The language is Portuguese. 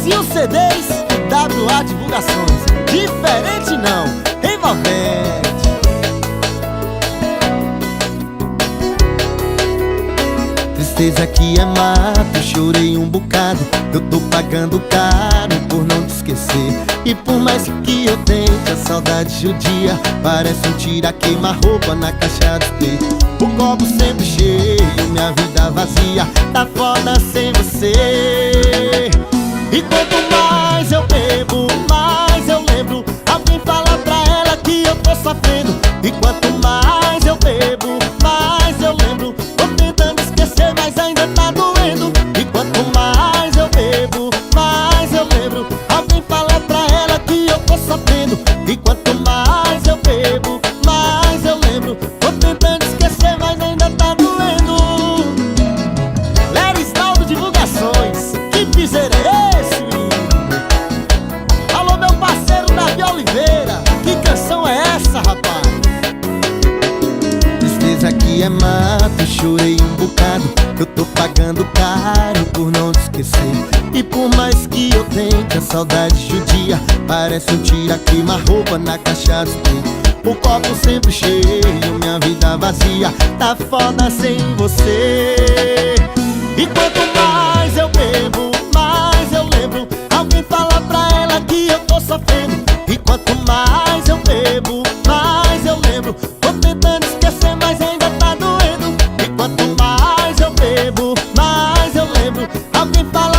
Brasil CDs, WA Divulgações. Diferente não, envolvente. Tristeza que é mato, chorei um bocado. Eu tô pagando caro por não te esquecer. E por mais que eu tente, a saudade judia parece um tira queima-roupa na caixa do peito. O copo sempre cheio, minha vida vazia, tá foda sem você. E quanto mais eu bebo, mais eu lembro. Alguém fala pra ela que eu tô sofrendo. E quanto mais eu bebo, mais eu lembro. Tô tentando esquecer, mas ainda tá doendo. E quanto mais eu bebo, mais eu lembro. Alguém fala pra ela que eu tô sofrendo. E quanto mais eu bebo, mais eu lembro. Tô tentando esquecer, mas ainda tá doendo. Lerisnaldo Divulgações, que piseira é esse? Alô, meu parceiro Davi Oliveira, que canção é essa, rapaz? Tristeza que é mato, chorei um bocado. Eu tô pagando caro por não te esquecer. E por mais que eu tente, a saudade judia parece um tira queima-roupa na caixa dos peito. O copo sempre cheio, minha vida vazia, tá foda sem você. E quanto mais eu bebo, mais eu lembro. Alguém fala pra ela que eu tô sofrendo. E quanto mais eu bebo, mais eu lembro. Tô tentando esquecer, mas ainda tá doendo. E quanto mais eu bebo, mais eu lembro. Alguém fala